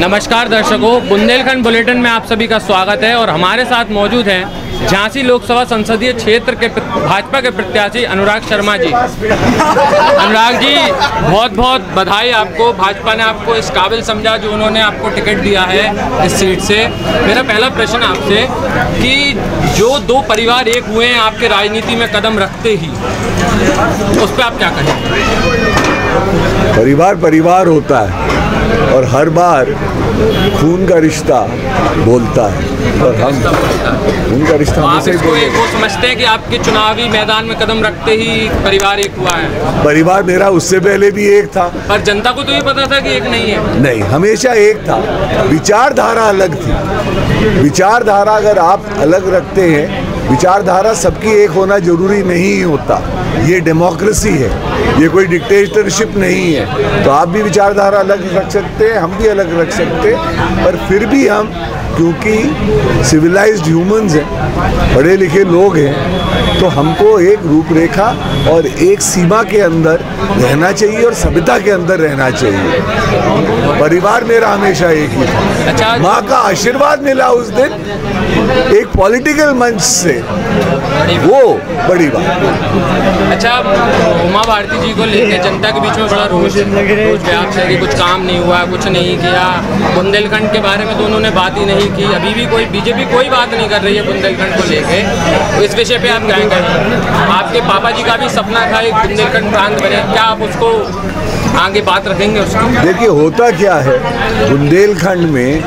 नमस्कार दर्शकों, बुंदेलखंड बुलेटिन में आप सभी का स्वागत है और हमारे साथ मौजूद हैं झांसी लोकसभा संसदीय क्षेत्र के भाजपा के प्रत्याशी अनुराग शर्मा जी। अनुराग जी, बहुत बहुत बधाई आपको। भाजपा ने आपको इस काबिल समझा जो उन्होंने आपको टिकट दिया है इस सीट से। मेरा पहला प्रश्न आपसे कि जो दो परिवार एक हुए हैं आपके राजनीति में कदम रखते ही, उस पर आप क्या कहेंगे? परिवार परिवार होता है और हर बार खून का रिश्ता बोलता है और हम उनका रिश्ता आप इसको वो समझते हैं कि आपके चुनावी मैदान में कदम रखते ही परिवार एक हुआ है? परिवार मेरा उससे पहले भी एक था, पर जनता को तो ये पता था कि एक नहीं है। नहीं, हमेशा एक था। विचारधारा अलग थी। विचारधारा अगर आप अलग रखते हैं, विचारधारा सबकी एक होना जरूरी नहीं होता। ये डेमोक्रेसी है, ये कोई डिक्टेटरशिप नहीं है। तो आप भी विचारधारा अलग रख सकते हैं, हम भी अलग रख सकते हैं, पर फिर भी हम, क्योंकि सिविलाइज्ड ह्यूमंस हैं, पढ़े लिखे लोग हैं, तो हमको एक रूपरेखा और एक सीमा के अंदर रहना चाहिए और सभ्यता के अंदर रहना चाहिए। परिवार मेरा हमेशा एक ही था। अच्छा, माँ का आशीर्वाद मिला उस दिन एक पॉलिटिकल मंच से, वो बड़ी बात। अच्छा, उमा भारती जी को लेकर जनता के बीच में बड़ा रोष व्याप्त है कि कुछ काम नहीं हुआ, कुछ नहीं किया। बुंदेलखंड के बारे में तो उन्होंने बात ही नहीं की। अभी भी कोई बीजेपी कोई बात नहीं कर रही है बुंदेलखंड को लेके। तो इस विषय पे आप क्या कहें? आपके पापा जी का भी सपना था एक बुंदेलखंड प्रांत बने, क्या आप उसको आगे बात रखेंगे उसकी? देखिए, होता क्या है, बुंदेलखंड में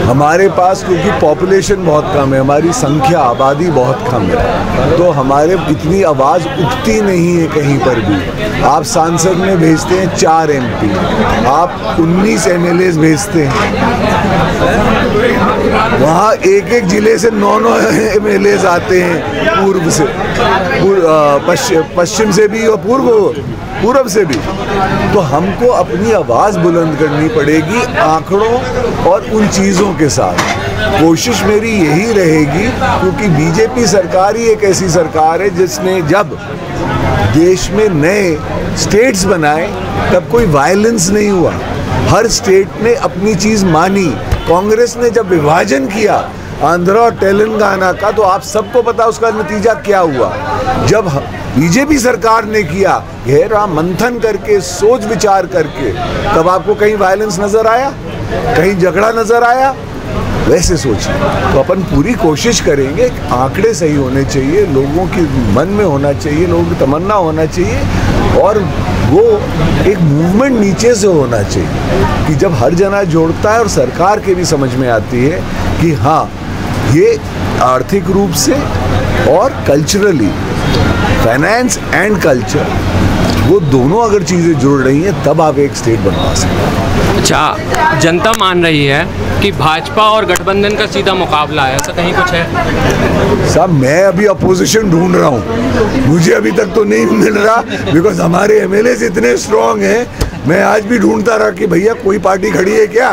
हमारे पास क्योंकि पॉपुलेशन बहुत कम है, हमारी संख्या आबादी बहुत कम है, तो हमारे इतनी आवाज़ उठती नहीं है कहीं पर भी। आप सांसद में भेजते हैं 4 MP, आप 19 MLAs भेजते हैं, वहाँ एक एक जिले से 9 MLAs आते हैं, पूर्व से, पश्चिम से भी और पूर्व से भी। तो हमको अपनी आवाज़ बुलंद करनी पड़ेगी आंकड़ों और उन चीज़ों के साथ। कोशिश मेरी यही रहेगी, क्योंकि बीजेपी सरकार ही एक ऐसी सरकार है जिसने जब देश में नए स्टेट्स बनाए तब कोई वायलेंस नहीं हुआ, हर स्टेट ने अपनी चीज़ मानी। कांग्रेस ने जब विभाजन किया आंध्र और तेलंगाना का, तो आप सबको पता उसका नतीजा क्या हुआ। जब बीजेपी सरकार ने किया गहरा मंथन करके, सोच विचार करके, तब आपको कहीं वायलेंस नजर आया, कहीं झगड़ा नजर आया? वैसे सोचिए। तो अपन पूरी कोशिश करेंगे, आंकड़े सही होने चाहिए, लोगों के मन में होना चाहिए, लोगों की तमन्ना होना चाहिए, और वो एक मूवमेंट नीचे से होना चाहिए कि जब हर जना जोड़ता है और सरकार के भी समझ में आती है कि हाँ, ये आर्थिक रूप से और कल्चरली, फाइनेंस एंड कल्चर, वो दोनों अगर चीज़ें जुड़ रही हैं, तब आप एक स्टेट बनवा सकते हैं। अच्छा, जनता मान रही है कि भाजपा और गठबंधन का सीधा मुकाबला है, ऐसा कहीं कुछ है? साहब, मैं अभी अपोजिशन ढूंढ रहा हूँ, मुझे अभी तक तो नहीं मिल रहा, बिकॉज हमारे MLAs इतने स्ट्रॉन्ग हैं। मैं आज भी ढूंढता रहा कि भैया कोई पार्टी खड़ी है क्या,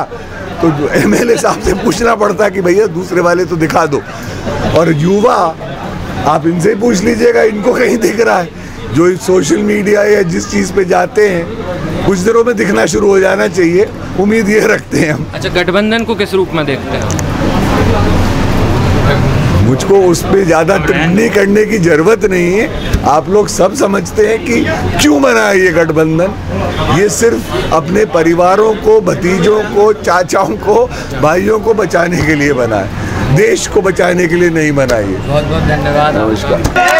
तो MLA साहब से पूछना पड़ता है कि भैया दूसरे वाले तो दिखा दो। और युवा, आप इनसे पूछ लीजिएगा, इनको कहीं दिख रहा है? जो सोशल मीडिया या जिस चीज़ पे जाते हैं, कुछ दिनों में दिखना शुरू हो जाना चाहिए, उम्मीद ये रखते हैं हम। अच्छा, गठबंधन को किस रूप में देखते हैं? मुझको उस पर ज़्यादा टिप्पणी करने की ज़रूरत नहीं है। आप लोग सब समझते हैं कि क्यों बना है ये गठबंधन। ये सिर्फ अपने परिवारों को, भतीजों को, चाचाओं को, भाइयों को बचाने के लिए बना है, देश को बचाने के लिए नहीं बना। ये बहुत बहुत धन्यवाद। नमस्कार।